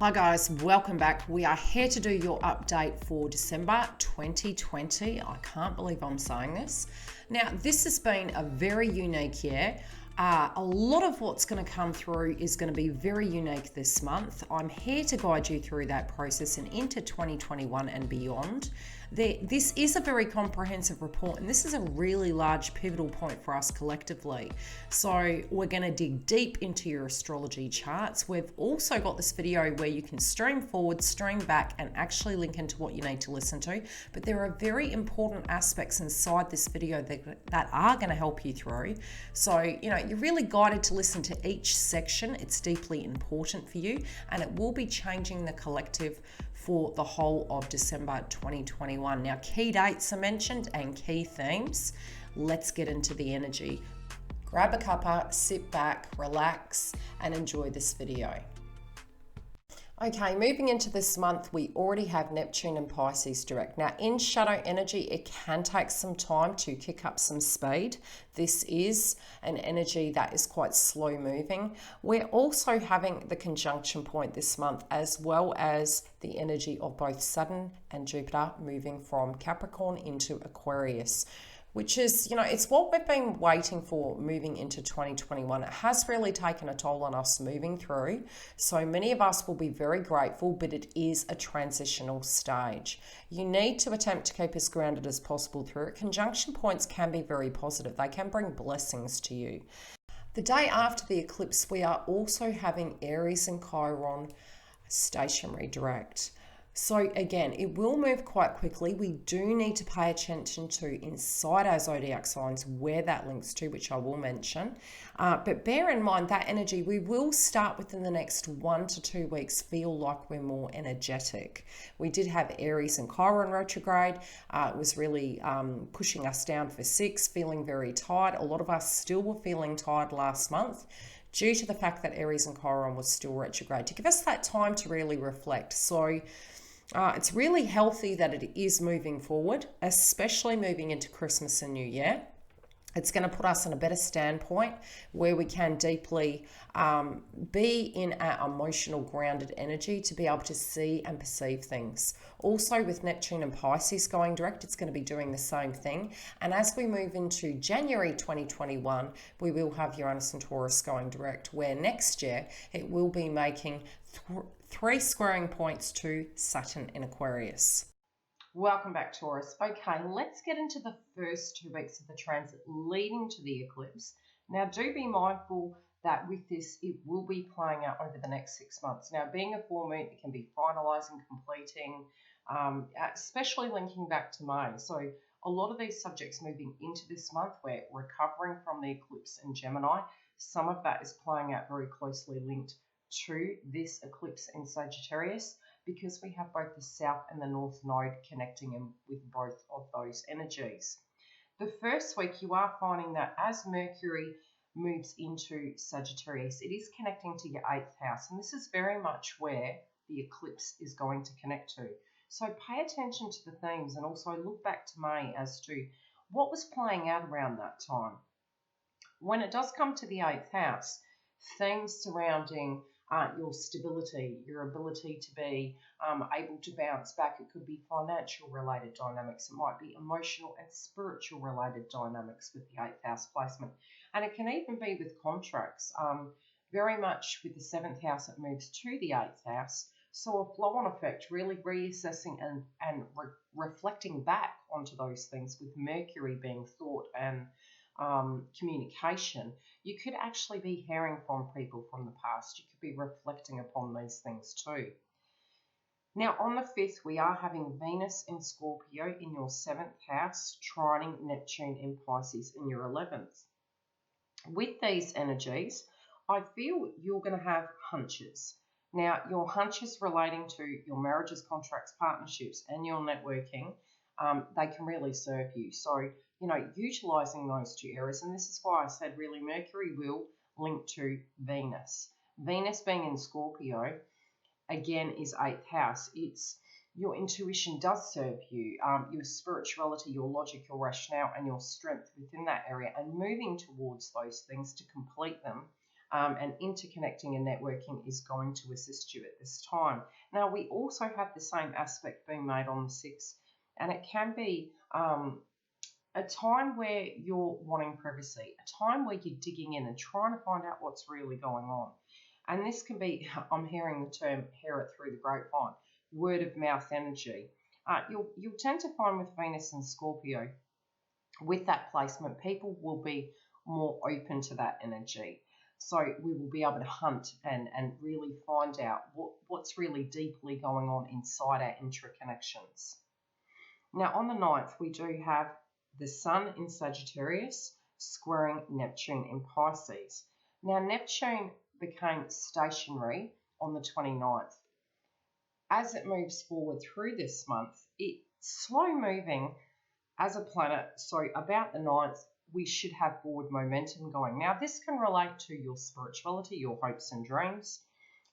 Hi guys, welcome back. We are here to do your update for December 2020. I can't believe I'm saying this. Now, this has been a very unique year. A lot of what's going to come through is going to be very unique this month. I'm here to guide you through that process and into 2021 and beyond. This is a very comprehensive report, and this is a really large pivotal point for us collectively. So we're going to dig deep into your astrology charts. We've also got this video where you can stream forward, stream back, and actually link into what you need to listen to. But there are very important aspects inside this video that are going to help you through. So, you're really guided to listen to each section. It's deeply important for you, and it will be changing the collective for the whole of December 2021. Now, key dates are mentioned and key themes. Let's get into the energy. Grab a cuppa, sit back, relax, and enjoy this video. Okay, moving into this month, we already have Neptune and Pisces direct. Now, in shadow energy, it can take some time to kick up some speed. This is an energy that is quite slow moving. We're also having the conjunction point this month, as well as the energy of both Saturn and Jupiter moving from Capricorn into Aquarius, which is, it's what we've been waiting for moving into 2021. It has really taken a toll on us moving through. So many of us will be very grateful, but it is a transitional stage. You need to attempt to keep as grounded as possible through it. Conjunction points can be very positive. They can bring blessings to you. The day after the eclipse, we are also having Aries and Chiron stationary direct. So again, it will move quite quickly. We do need to pay attention to inside our zodiac signs where that links to, which I will mention. But bear in mind that energy, we will start within the next 1 to 2 weeks feel like we're more energetic. We did have Aries and Chiron retrograde. It was really pushing us down for 6, feeling very tired. A lot of us still were feeling tired last month, due to the fact that Aries and Chiron was still retrograde, to give us that time to really reflect. So it's really healthy that it is moving forward, especially moving into Christmas and New Year. It's going to put us in a better standpoint where we can deeply be in our emotional grounded energy to be able to see and perceive things. Also, with Neptune and Pisces going direct, it's going to be doing the same thing. And as we move into January 2021, we will have Uranus and Taurus going direct, where next year it will be making 3 squaring points to Saturn in Aquarius. Welcome back, Taurus. Okay, let's get into the first 2 weeks of the transit leading to the eclipse. Now, do be mindful that with this, it will be playing out over the next 6 months. Now, being a full moon, it can be finalising, completing, especially linking back to May. So a lot of these subjects moving into this month, we're recovering from the eclipse in Gemini. Some of that is playing out very closely linked to this eclipse in Sagittarius, because we have both the South and the North node connecting in with both of those energies. The first week, you are finding that as Mercury moves into Sagittarius, it is connecting to your 8th house, and this is very much where the eclipse is going to connect to. So pay attention to the themes, and also look back to May as to what was playing out around that time. When it does come to the 8th house, themes surrounding your stability, your ability to be able to bounce back. It could be financial related dynamics. It might be emotional and spiritual related dynamics with the 8th house placement. And it can even be with contracts. Very much with the 7th house, it moves to the 8th house. So a flow-on effect, really reassessing and reflecting back onto those things, with Mercury being thought and communication. You could actually be hearing from people from the past. You could be reflecting upon these things too. Now, on the 5th, we are having Venus in Scorpio in your 7th house, trining Neptune in Pisces in your 11th. With these energies, I feel you're going to have hunches. Now, your hunches relating to your marriages, contracts, partnerships, and your networking, they can really serve you. So, utilising those 2 areas. And this is why I said really Mercury will link to Venus. Venus being in Scorpio, again, is 8th house. It's your intuition does serve you, your spirituality, your logic, your rationale, and your strength within that area, and moving towards those things to complete them and interconnecting and networking is going to assist you at this time. Now, we also have the same aspect being made on the 6th, and it can be a time where you're wanting privacy, a time where you're digging in and trying to find out what's really going on. And this can be, I'm hearing the term, hear it through the grapevine, word of mouth energy. You'll tend to find with Venus and Scorpio, with that placement, people will be more open to that energy. So we will be able to hunt and really find out what's really deeply going on inside our interconnections. Now, on the 9th, we do have the Sun in Sagittarius squaring Neptune in Pisces. Now, Neptune became stationary on the 29th. As it moves forward through this month, it's slow moving as a planet. So about the 9th, we should have forward momentum going. Now, this can relate to your spirituality, your hopes and dreams.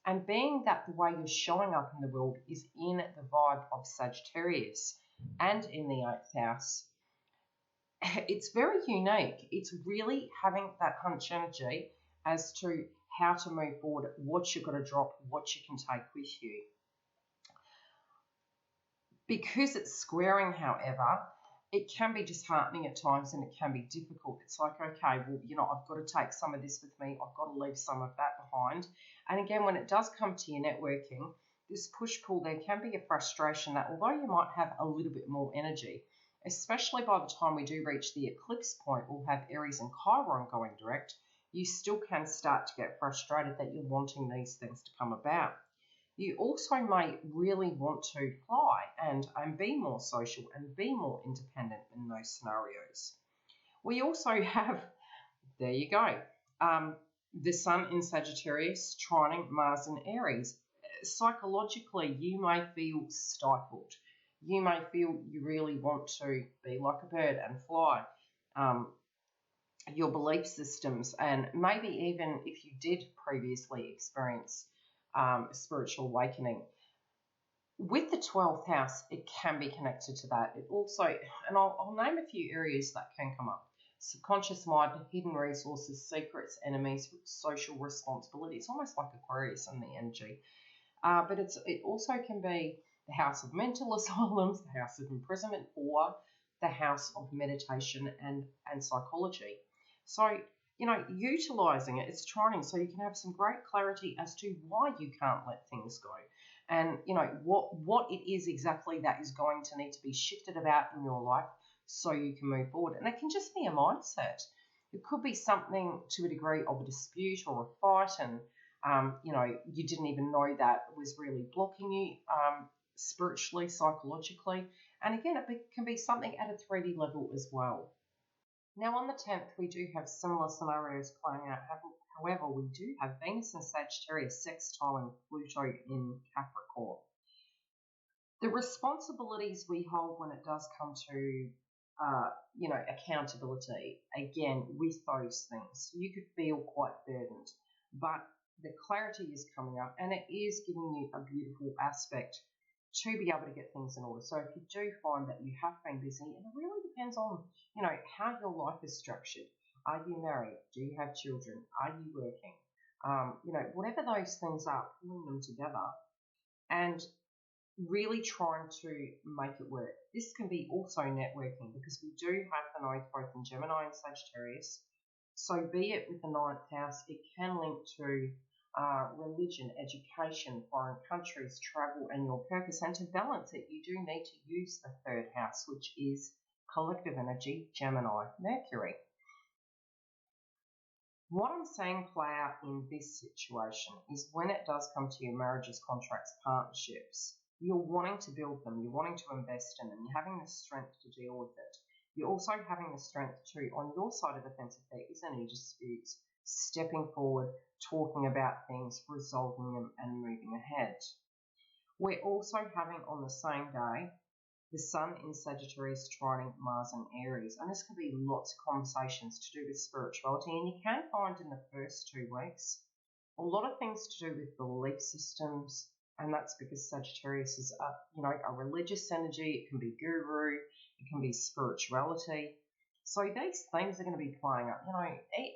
And being that the way you're showing up in the world is in the vibe of Sagittarius and in the 8th house, it's very unique. It's really having that hunch energy as to how to move forward, what you've got to drop, what you can take with you. Because it's squaring, however, it can be disheartening at times and it can be difficult. It's like, okay, well, I've got to take some of this with me. I've got to leave some of that behind. And again, when it does come to your networking, this push-pull, there can be a frustration that although you might have a little bit more energy, especially by the time we do reach the eclipse point, we'll have Aries and Chiron going direct, you still can start to get frustrated that you're wanting these things to come about. You also may really want to fly and be more social and be more independent in those scenarios. We also have, there you go, the Sun in Sagittarius trining Mars in Aries. Psychologically, you may feel stifled. You may feel you really want to be like a bird and fly. Your belief systems, and maybe even if you did previously experience spiritual awakening. With the 12th house, it can be connected to that. It also, and I'll name a few areas that can come up. Subconscious mind, hidden resources, secrets, enemies, social responsibility. It's almost like Aquarius in the energy. But it also can be the house of mental asylums, the house of imprisonment, or the house of meditation and psychology. So, utilising it, it's trining, so you can have some great clarity as to why you can't let things go. And, what it is exactly that is going to need to be shifted about in your life so you can move forward. And it can just be a mindset. It could be something to a degree of a dispute or a fight, and, you didn't even know that was really blocking you spiritually, psychologically. And again, it can be something at a 3D level as well. Now, on the 10th, we do have similar scenarios playing out. However, we do have Venus and Sagittarius sextiling Pluto in Capricorn. The responsibilities we hold when it does come to, accountability, again, with those things, you could feel quite burdened. But the clarity is coming up and it is giving you a beautiful aspect to be able to get things in order. So if you do find that you have been busy, and it really depends on, how your life is structured. Are you married? Do you have children? Are you working? Whatever those things are, pulling them together and really trying to make it work. This can be also networking because we do have the North both in Gemini and Sagittarius. So be it with the 9th house, it can link to religion, education, foreign countries, travel, and your purpose. And to balance it, you do need to use the 3rd house, which is collective energy, Gemini, Mercury. What I'm seeing play out in this situation is when it does come to your marriages, contracts, partnerships, you're wanting to build them, you're wanting to invest in them, you're having the strength to deal with it. You're also having the strength to, on your side of the fence, if there is any disputes, stepping forward, talking about things, resolving them, and moving ahead. We're also having on the same day the Sun in Sagittarius trining Mars in Aries, and this can be lots of conversations to do with spirituality, and you can find in the first 2 weeks a lot of things to do with belief systems, and that's because Sagittarius is a religious energy. It can be guru, it can be spirituality, So these themes are going to be playing up,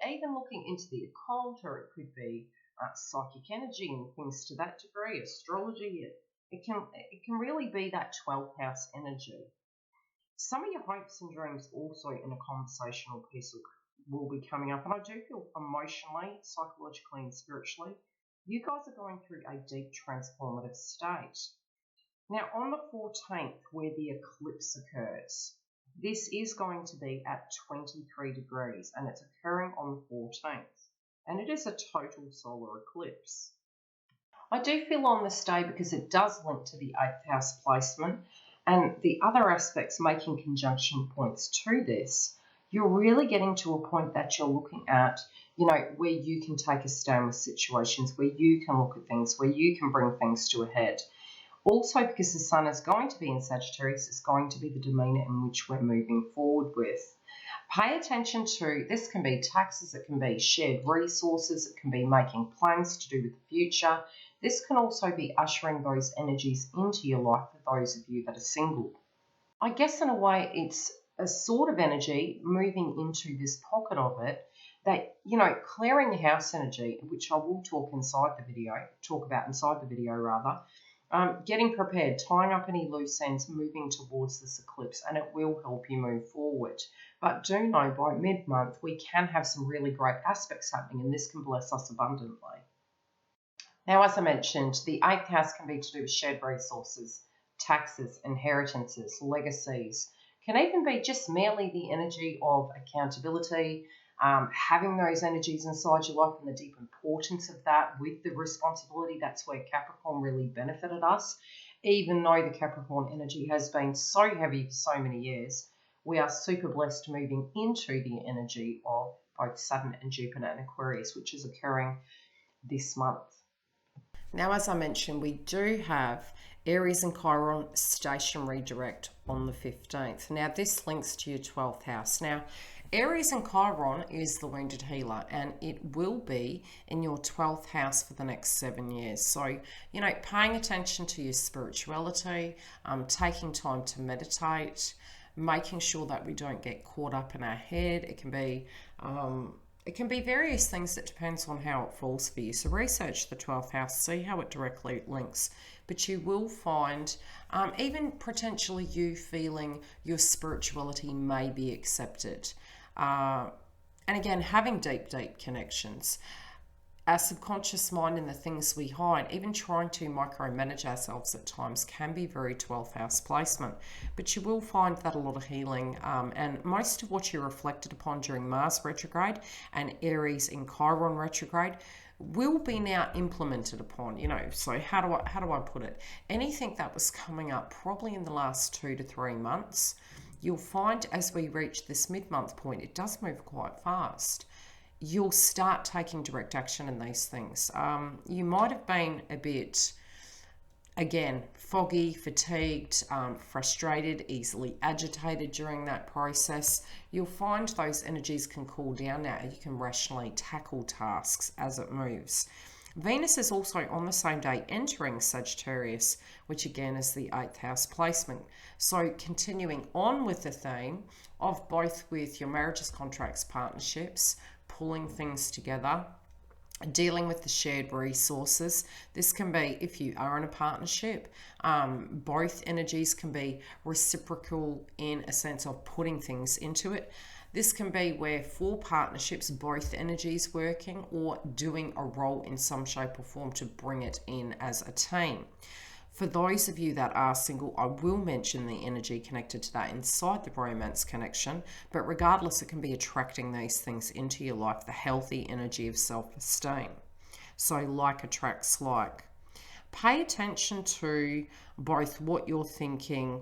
even looking into the occult, or it could be psychic energy and things to that degree, astrology. It can really be that 12th house energy. Some of your hopes and dreams also in a conversational piece will be coming up, and I do feel emotionally, psychologically, and spiritually, you guys are going through a deep transformative state. Now, on the 14th, where the eclipse occurs, this is going to be at 23 degrees, and it's occurring on the 14th, and it is a total solar eclipse. I do feel on this day, because it does link to the 8th house placement and the other aspects making conjunction points to this, you're really getting to a point that you're looking at, where you can take a stand with situations, where you can look at things, where you can bring things to a head. Also, because the sun is going to be in Sagittarius, it's going to be the demeanour in which we're moving forward with. Pay attention to, this can be taxes, it can be shared resources, it can be making plans to do with the future. This can also be ushering those energies into your life for those of you that are single. I guess in a way it's a sort of energy moving into this pocket of it that, clearing the house energy, which I will talk about inside the video rather. Getting prepared, tying up any loose ends, moving towards this eclipse, and it will help you move forward. But do know by mid-month we can have some really great aspects happening, and this can bless us abundantly. Now, as I mentioned, the 8th house can be to do with shared resources, taxes, inheritances, legacies. Can even be just merely the energy of accountability, having those energies inside your life and the deep importance of that with the responsibility. That's where Capricorn really benefited us. Even though the Capricorn energy has been so heavy for so many years, we are super blessed moving into the energy of both Saturn and Jupiter and Aquarius, which is occurring this month. Now, as I mentioned, we do have Aries and Chiron stationary direct on the 15th. Now, this links to your 12th house. Now, Aries and Chiron is the wounded healer, and it will be in your 12th house for the next 7 years. So, paying attention to your spirituality, taking time to meditate, making sure that we don't get caught up in our head. It can be various things. It depends on how it falls for you. So research the 12th house, see how it directly links. But you will find even potentially you feeling your spirituality may be accepted. And again, having deep connections. Our subconscious mind and the things we hide, even trying to micromanage ourselves at times, can be very 12th house placement. But you will find that a lot of healing and most of what you reflected upon during Mars retrograde and Aries in Chiron retrograde will be now implemented upon, So how do I put it? Anything that was coming up probably in the last 2 to 3 months, you'll find as we reach this mid-month point, it does move quite fast. You'll start taking direct action in these things. You might have been a bit, again, foggy, fatigued, frustrated, easily agitated during that process. You'll find those energies can cool down now and you can rationally tackle tasks as it moves. Venus is also on the same day entering Sagittarius, which again is the 8th house placement. So continuing on with the theme of both with your marriages, contracts, partnerships, pulling things together, dealing with the shared resources. This can be if you are in a partnership. Both energies can be reciprocal in a sense of putting things into it. This can be where for partnerships, both energies working or doing a role in some shape or form to bring it in as a team. For those of you that are single, I will mention the energy connected to that inside the romance connection, but regardless, it can be attracting these things into your life, the healthy energy of self-esteem. So like attracts like. Pay attention to both what you're thinking,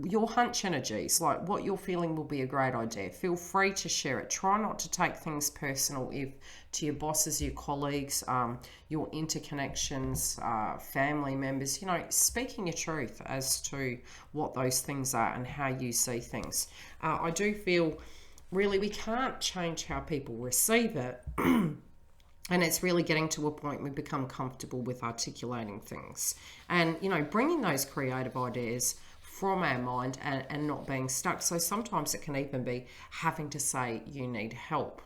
your hunch energies, like what you're feeling will be a great idea. Feel free to share it. Try not to take things personal if to your bosses, your colleagues, your interconnections, family members, speaking your truth as to what those things are and how you see things. I do feel really we can't change how people receive it. And it's really getting to a point we become comfortable with articulating things and, bringing those creative ideas from our mind and not being stuck. So sometimes it can even be having to say you need help.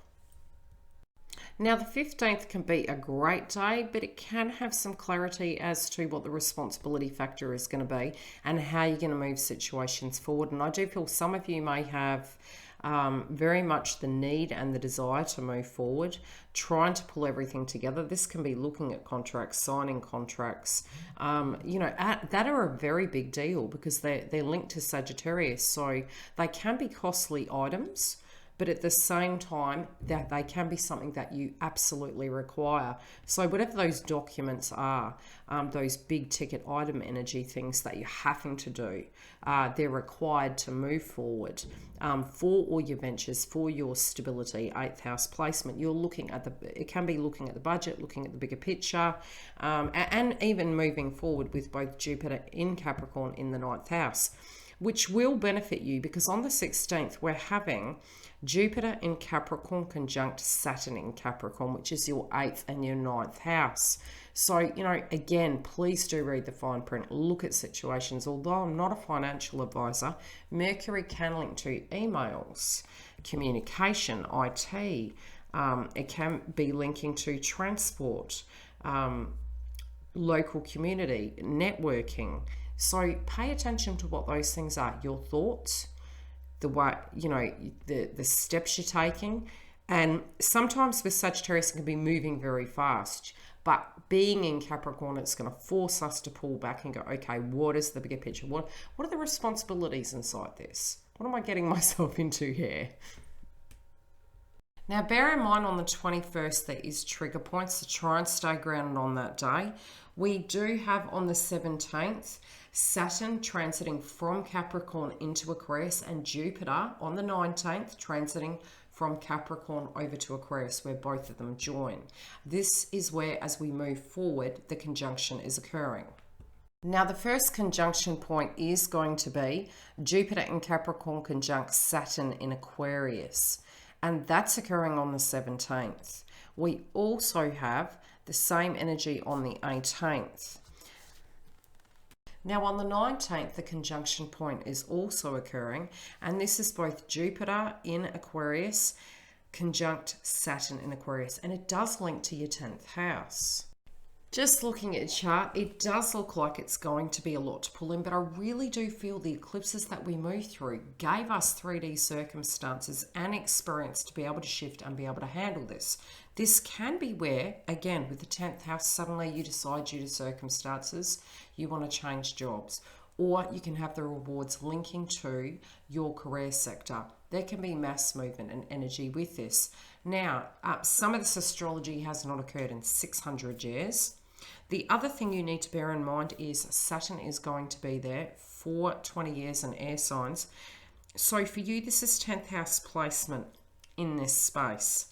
Now, the 15th can be a great day, but it can have some clarity as to what the responsibility factor is going to be and how you're going to move situations forward. And I do feel some of you may have very much the need and the desire to move forward, trying to pull everything together. This can be looking at contracts, signing contracts, that are a very big deal because they're linked to Sagittarius. So they can be costly items, but at the same time, that they can be something that you absolutely require. So whatever those documents are, those big ticket item energy things that you're having to do, they're required to move forward for all your ventures, for your stability. 8th house placement, you're looking at it can be looking at the budget, looking at the bigger picture, and even moving forward with both Jupiter in Capricorn in the 9th house, which will benefit you because on the 16th, we're having Jupiter in Capricorn conjunct Saturn in Capricorn, which is your 8th and your 9th house. So, again, please do read the fine print, look at situations. Although I'm not a financial advisor, Mercury can link to emails, communication, IT. It can be linking to transport, local community, networking. So pay attention to what those things are, your thoughts, the way, the steps you're taking. And sometimes with Sagittarius, it can be moving very fast. But being in Capricorn, it's going to force us to pull back and go, okay, what is the bigger picture? What are the responsibilities inside this? What am I getting myself into here? Now, bear in mind on the 21st, there is trigger points, to try and stay grounded on that day. We do have on the 17th, Saturn transiting from Capricorn into Aquarius and Jupiter on the 19th transiting from Capricorn over to Aquarius, where both of them join. This is where, as we move forward, the conjunction is occurring. Now, the first conjunction point is going to be Jupiter in Capricorn conjunct Saturn in Aquarius, and that's occurring on the 17th. We also have the same energy on the 18th. Now on the 19th, the conjunction point is also occurring, and this is both Jupiter in Aquarius conjunct Saturn in Aquarius, and it does link to your 10th house. Just looking at a chart, it does look like it's going to be a lot to pull in, but I really do feel the eclipses that we move through gave us 3D circumstances and experience to be able to shift and be able to handle this. This can be where, again, with the 10th house, suddenly you decide due to circumstances, you want to change jobs. Or you can have the rewards linking to your career sector. There can be mass movement and energy with this. Now, some of this astrology has not occurred in 600 years. The other thing you need to bear in mind is Saturn is going to be there for 20 years in air signs. So for you, this is 10th house placement in this space.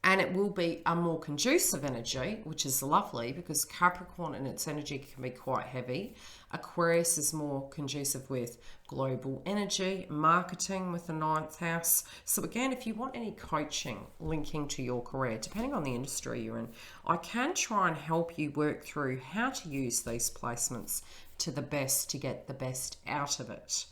And it will be a more conducive energy, which is lovely because Capricorn and its energy can be quite heavy. Aquarius is more conducive with global energy, marketing with the 9th house. So again, if you want any coaching linking to your career, depending on the industry you're in, I can try and help you work through how to use these placements to the best to get the best out of it.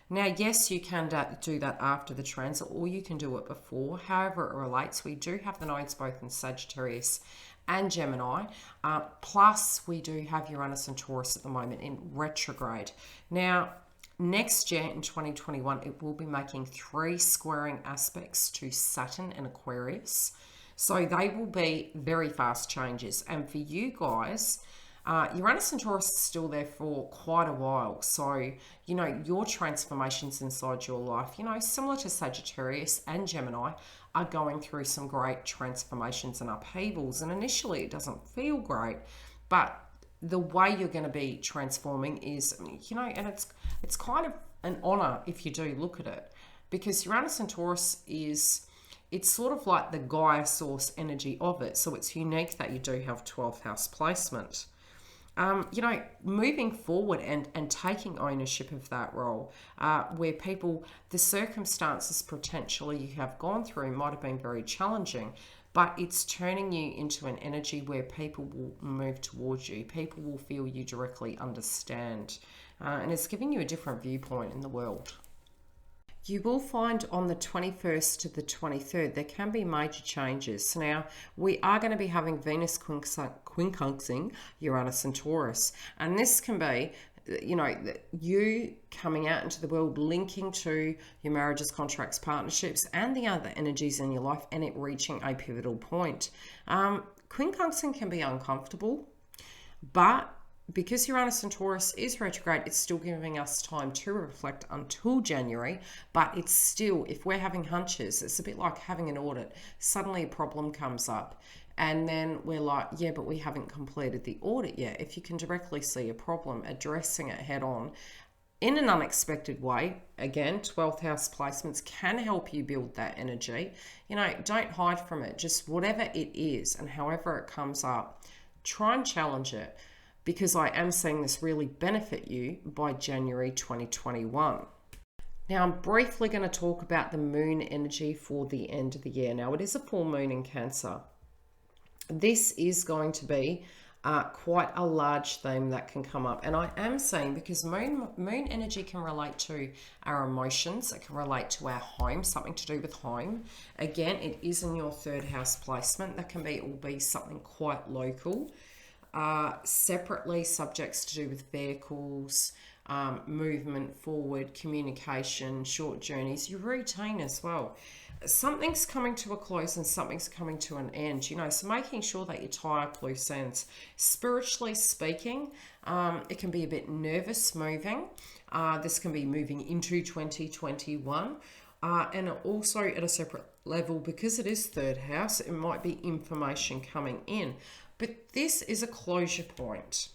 Now, yes, you can do that after the transit, or you can do it before. However it relates, we do have the nodes both in Sagittarius and Gemini. Plus, we do have Uranus and Taurus at the moment in retrograde. Now, next year in 2021, it will be making 3 squaring aspects to Saturn and Aquarius. So they will be very fast changes. And for you guys, Uranus and Taurus is still there for quite a while. So, your transformations inside your life, similar to Sagittarius and Gemini, are going through some great transformations and upheavals. And initially it doesn't feel great, but the way you're going to be transforming is, and it's kind of an honor if you do look at it, because Uranus and Taurus it's sort of like the Gaia source energy of it. So it's unique that you do have 12th house placement. Moving forward and taking ownership of that role, where the circumstances potentially you have gone through might have been very challenging, but it's turning you into an energy where people will move towards you. People will feel you directly understand. And it's giving you a different viewpoint in the world. You will find on the 21st to the 23rd, there can be major changes. Now, we are going to be having Venus quincunxing Uranus and Taurus. And this can be, you coming out into the world, linking to your marriages, contracts, partnerships, and the other energies in your life, and it reaching a pivotal point. Quincunxing can be uncomfortable, but because Uranus and Taurus is retrograde, it's still giving us time to reflect until January, but it's still, if we're having hunches, it's a bit like having an audit. Suddenly a problem comes up and then we're like, yeah, but we haven't completed the audit yet. If you can directly see a problem, addressing it head on in an unexpected way, again, 12th house placements can help you build that energy. Don't hide from it. Just whatever it is and however it comes up, try and challenge it, because I am seeing this really benefit you by January 2021. Now, I'm briefly going to talk about the moon energy for the end of the year. Now, it is a full moon in Cancer. This is going to be quite a large theme that can come up. And I am saying, because moon energy can relate to our emotions, it can relate to our home, something to do with home. Again, it is in your 3rd house placement. That can be something quite local. Separately, subjects to do with vehicles, movement forward, communication, short journeys, your routine as well. Something's coming to a close and something's coming to an end, so making sure that you tie up loose ends. Spiritually speaking, it can be a bit nervous moving. This can be moving into 2021. And also at a separate level, because it is 3rd house, it might be information coming in. But this is a closure point.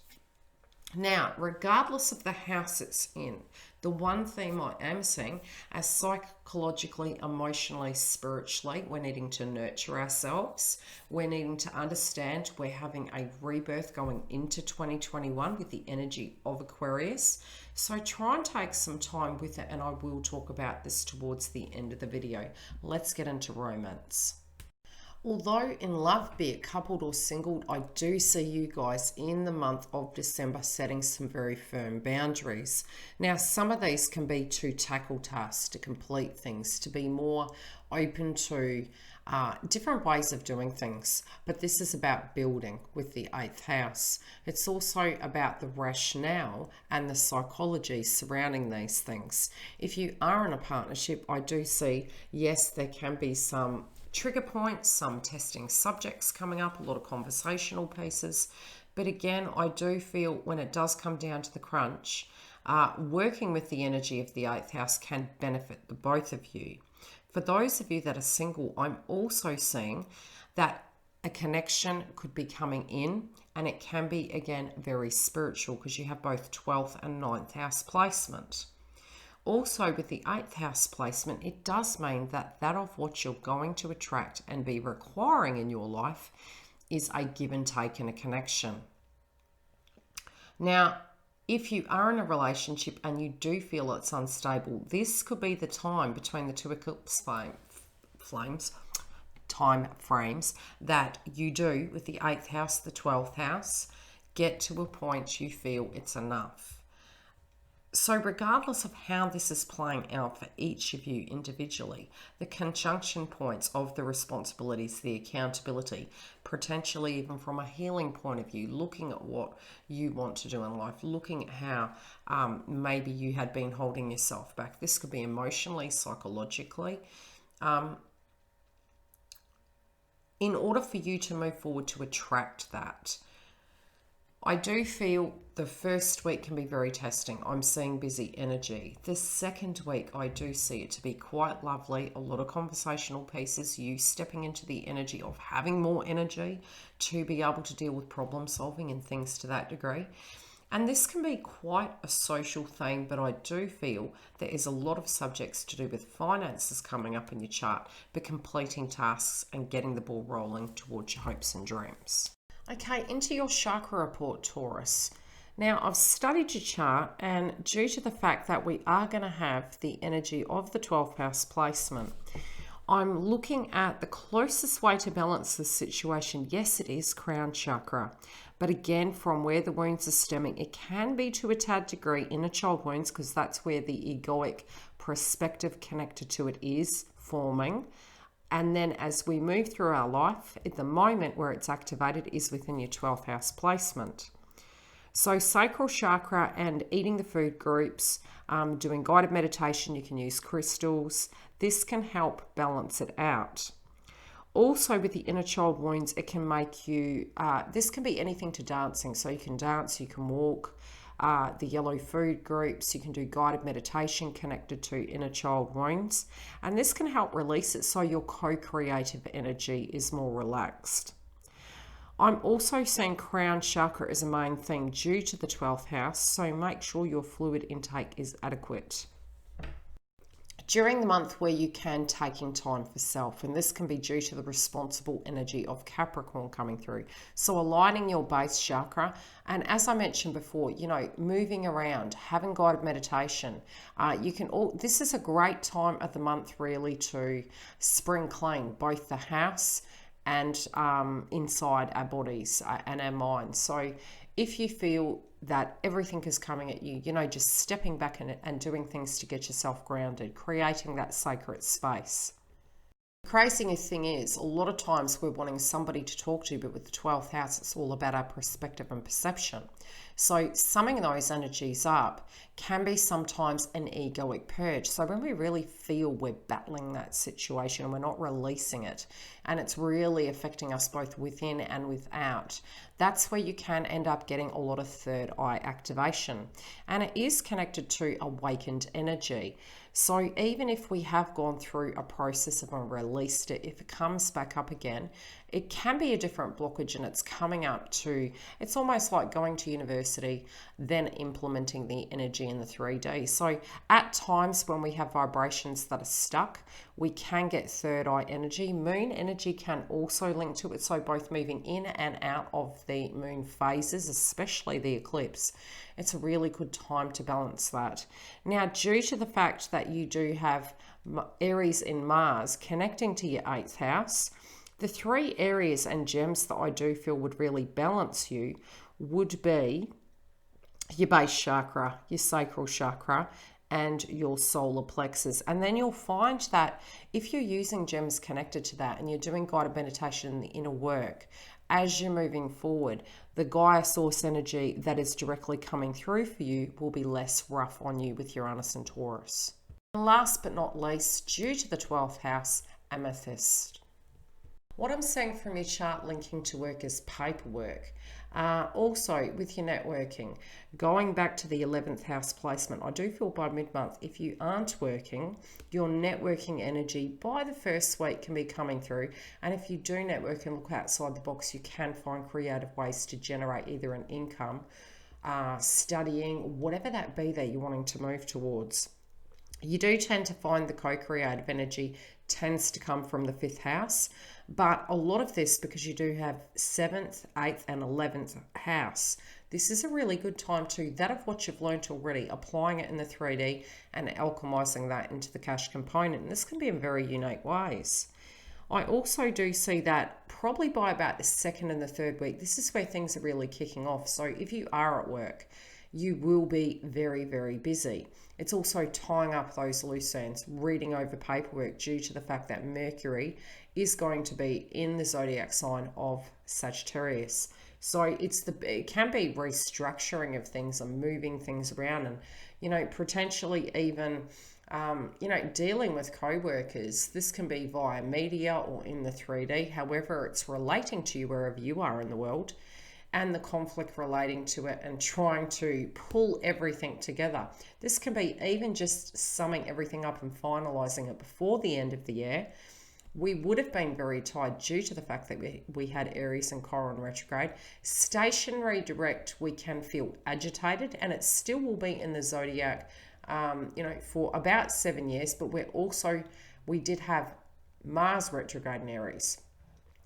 Now, regardless of the house it's in, the one theme I am seeing, as psychologically, emotionally, spiritually, we're needing to nurture ourselves. We're needing to understand we're having a rebirth going into 2021 with the energy of Aquarius. So try and take some time with it, and I will talk about this towards the end of the video. Let's get into romance. Although in love, be it coupled or single, I do see you guys in the month of December setting some very firm boundaries. Now, some of these can be to tackle tasks, to complete things, to be more open to different ways of doing things. But this is about building with the 8th house. It's also about the rationale and the psychology surrounding these things. If you are in a partnership, I do see, yes, there can be some trigger points, some testing subjects coming up, a lot of conversational pieces. But again, I do feel when it does come down to the crunch, working with the energy of the 8th house can benefit the both of you. For those of you that are single, I'm also seeing that a connection could be coming in, and it can be, again, very spiritual because you have both 12th and 9th house placement. Also, with the 8th house placement, it does mean that of what you're going to attract and be requiring in your life is a give and take and a connection. Now, if you are in a relationship and you do feel it's unstable, this could be the time between the 2 eclipse time frames that you do with the 8th house, the 12th house, get to a point you feel it's enough. So regardless of how this is playing out for each of you individually, the conjunction points of the responsibilities, the accountability, potentially even from a healing point of view, looking at what you want to do in life, looking at how maybe you had been holding yourself back. This could be emotionally, psychologically. In order for you to move forward to attract that, I do feel the first week can be very testing. I'm seeing busy energy. The second week, I do see it to be quite lovely. A lot of conversational pieces, you stepping into the energy of having more energy to be able to deal with problem solving and things to that degree. And this can be quite a social thing, but I do feel there is a lot of subjects to do with finances coming up in your chart, but completing tasks and getting the ball rolling towards your hopes and dreams. Okay, into your chakra report, Taurus. Now, I've studied your chart, and due to the fact that we are going to have the energy of the 12th house placement, I'm looking at the closest way to balance this situation. Yes, it is crown chakra. But again, from where the wounds are stemming, it can be to a tad degree inner child wounds, because that's where the egoic perspective connected to it is forming. And then as we move through our life, at the moment where it's activated is within your 12th house placement. So sacral chakra and eating the food groups, doing guided meditation, you can use crystals. This can help balance it out. Also with the inner child wounds, it can make you, this can be anything to dancing. So you can dance, you can walk, the yellow food groups, you can do guided meditation connected to inner child wounds. And this can help release it so your co-creative energy is more relaxed. I'm also seeing crown chakra as a main theme due to the 12th house, so make sure your fluid intake is adequate. During the month where you can taking time for self, and this can be due to the responsible energy of Capricorn coming through. So aligning your base chakra, and as I mentioned before, you know, moving around, having guided meditation. This is a great time of the month really to spring clean both the house and inside our bodies and our minds. So if you feel that everything is coming at you, you know, just stepping back and doing things to get yourself grounded, creating that sacred space. The crazy thing is, a lot of times we're wanting somebody to talk to, but with the 12th house, it's all about our perspective and perception. So summing those energies up can be sometimes an egoic purge. So when we really feel we're battling that situation and we're not releasing it, and it's really affecting us both within and without, that's where you can end up getting a lot of third eye activation. And it is connected to awakened energy. So even if we have gone through a process of and released it, if it comes back up again, it can be a different blockage, and it's coming up to, it's almost like going to university, then implementing the energy in the 3D. So at times when we have vibrations that are stuck, we can get third eye energy. Moon energy can also link to it. So both moving in and out of the moon phases, especially the eclipse, it's a really good time to balance that. Now, due to the fact that you do have Aries in Mars connecting to your 8th house, the 3 areas and gems that I do feel would really balance you would be your base chakra, your sacral chakra, and your solar plexus. And then you'll find that if you're using gems connected to that and you're doing guided meditation in the inner work, as you're moving forward, the Gaia source energy that is directly coming through for you will be less rough on you with Uranus and Taurus. And last but not least, due to the 12th house, amethyst. What I'm seeing from your chart linking to work is paperwork. Also with your networking, going back to the 11th house placement, I do feel by mid-month, if you aren't working, your networking energy by the first week can be coming through. And if you do network and look outside the box, you can find creative ways to generate either an income, studying, whatever that be that you're wanting to move towards. You do tend to find the co-creative energy tends to come from the 5th house, but a lot of this, because you do have 7th, 8th and 11th house, this is a really good time to, that of what you've learned already, applying it in the 3D and alchemizing that into the cash component. And this can be in very unique ways. I also do see that probably by about the 2nd and the 3rd week, this is where things are really kicking off. So if you are at work, you will be very, very busy. It's also tying up those loose ends, reading over paperwork due to the fact that Mercury is going to be in the zodiac sign of Sagittarius. So it can be restructuring of things and moving things around, and, you know, potentially even, dealing with co-workers. This can be via media or in the 3D, however it's relating to you wherever you are in the world, and the conflict relating to it and trying to pull everything together. This can be even just summing everything up and finalizing it before the end of the year. We would have been very tired due to the fact that we had Aries and Chiron retrograde. Stationary direct, we can feel agitated, and it still will be in the zodiac, for about 7 years, but we did have Mars retrograde in Aries.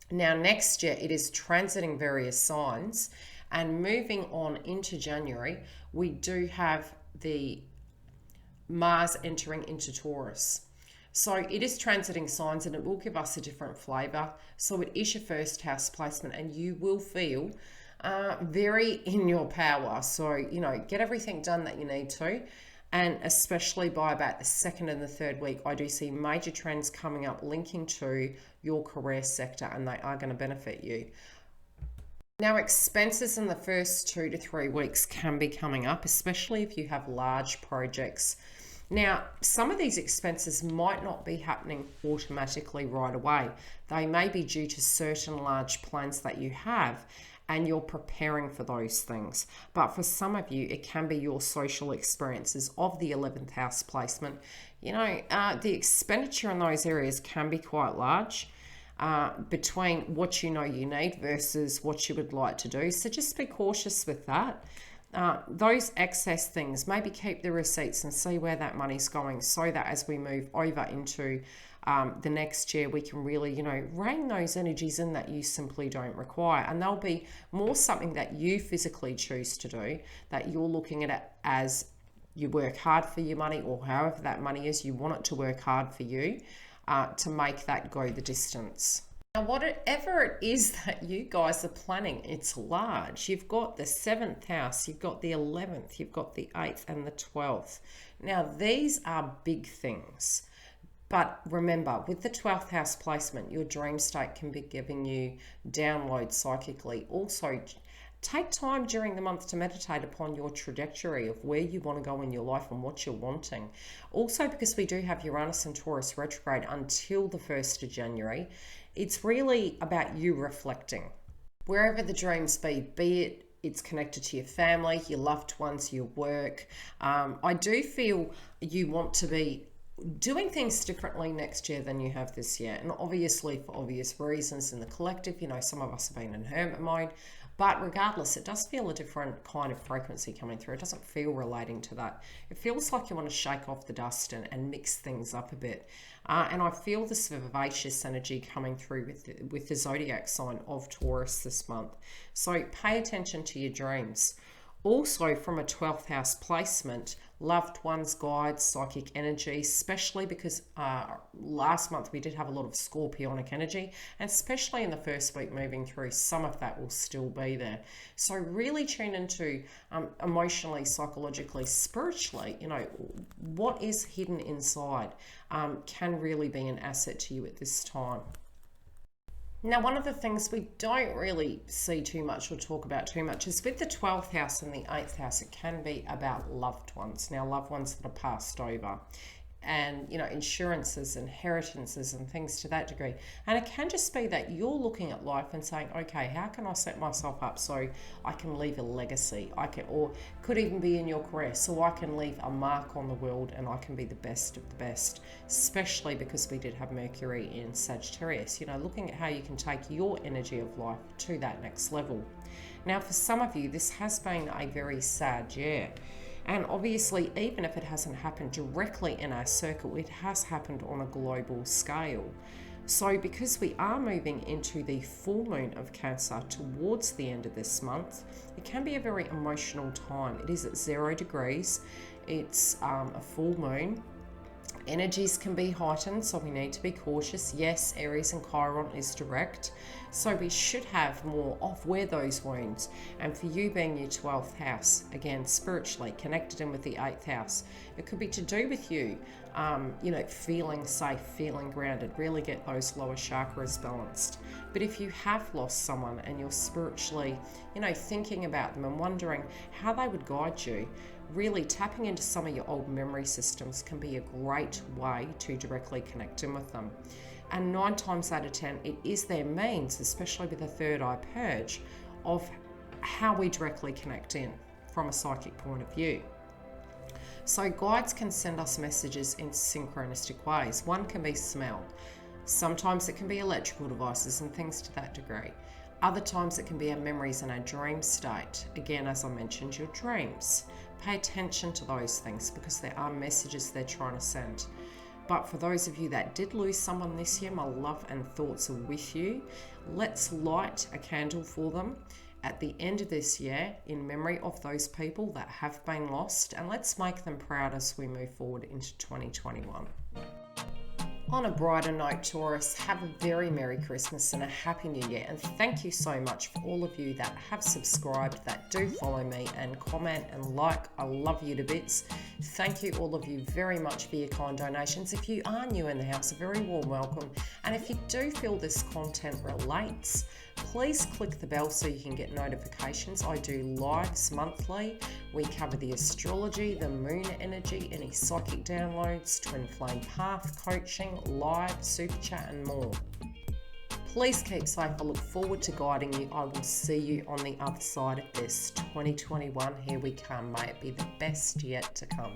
Now, next year, it is transiting various signs, and moving on into January, we do have the Mars entering into Taurus. So it is transiting signs and it will give us a different flavour. So it is your first house placement and you will feel very in your power. So, you know, get everything done that you need to. And especially by about the second and the third week, I do see major trends coming up linking to your career sector, and they are going to benefit you. Now, expenses in the first 2 to 3 weeks can be coming up, especially if you have large projects. Now, some of these expenses might not be happening automatically right away. They may be due to certain large plans that you have, and you're preparing for those things. But for some of you, it can be your social experiences of the 11th house placement. You know, the expenditure in those areas can be quite large between what you know you need versus what you would like to do. So just be cautious with that. Those excess things, maybe keep the receipts and see where that money's going, so that as we move over into the next year, we can really, you know, rein those energies in that you simply don't require. And they'll be more something that you physically choose to do, that you're looking at it as you work hard for your money, or however that money is, you want it to work hard for you to make that go the distance. Now, whatever it is that you guys are planning, it's large. You've got the 7th house, you've got the 11th, you've got the 8th and the 12th. Now, these are big things. But remember, with the 12th house placement, your dream state can be giving you downloads psychically. Also, take time during the month to meditate upon your trajectory of where you want to go in your life and what you're wanting. Also, because we do have Uranus and Taurus retrograde until the 1st of January, it's really about you reflecting. Wherever the dreams be it it's connected to your family, your loved ones, your work. I do feel you want to be doing things differently next year than you have this year. And obviously for obvious reasons in the collective, you know, some of us have been in hermit mode, but regardless, it does feel a different kind of frequency coming through. It doesn't feel relating to that. It feels like you want to shake off the dust and mix things up a bit. And I feel this vivacious energy coming through with the zodiac sign of Taurus this month. So pay attention to your dreams. Also, from a 12th house placement, loved ones, guides, psychic energy, especially because last month we did have a lot of scorpionic energy, and especially in the first week moving through, some of that will still be there. So really tune into emotionally, psychologically, spiritually, you know, what is hidden inside can really be an asset to you at this time. Now, one of the things we don't really see too much or talk about too much is with the 12th house and the 8th house, it can be about loved ones. Now, loved ones that are passed over and, you know, insurances, inheritances and things to that degree. And it can just be that you're looking at life and saying, okay, how can I set myself up so I can leave a legacy? Or could even be in your career, so I can leave a mark on the world and I can be the best of the best, especially because we did have Mercury in Sagittarius, you know, looking at how you can take your energy of life to that next level. Now, for some of you, this has been a very sad year. And obviously, even if it hasn't happened directly in our circle, it has happened on a global scale. So because we are moving into the full moon of Cancer towards the end of this month, it can be a very emotional time. It is at 0 degrees. It's a full moon. Energies can be heightened, so we need to be cautious. Yes, Aries and Chiron is direct, so we should have more of where those wounds. And for you being your 12th house, again, spiritually connected in with the 8th house, it could be to do with you, you know, feeling safe, feeling grounded, really get those lower chakras balanced. But if you have lost someone and you're spiritually, you know, thinking about them and wondering how they would guide you, really tapping into some of your old memory systems can be a great way to directly connect in with them. And 9 times out of 10, it is their means, especially with the third eye purge, of how we directly connect in from a psychic point of view. So guides can send us messages in synchronistic ways. One can be smell. Sometimes it can be electrical devices and things to that degree. Other times it can be our memories and our dream state. Again, as I mentioned, your dreams. Pay attention to those things because there are messages they're trying to send. But for those of you that did lose someone this year, my love and thoughts are with you. Let's light a candle for them at the end of this year in memory of those people that have been lost, and let's make them proud as we move forward into 2021. On a brighter note, Taurus, have a very Merry Christmas and a Happy New Year. And thank you so much for all of you that have subscribed, that do follow me and comment and like. I love you to bits. Thank you all of you very much for your kind donations. If you are new in the house, a very warm welcome. And if you do feel this content relates, please click the bell so you can get notifications. I do lives monthly. We cover the astrology, the moon energy, any psychic downloads, twin flame path, coaching, live, super chat and more. Please keep safe. I look forward to guiding you. I will see you on the other side of this. 2021, here we come. May it be the best yet to come.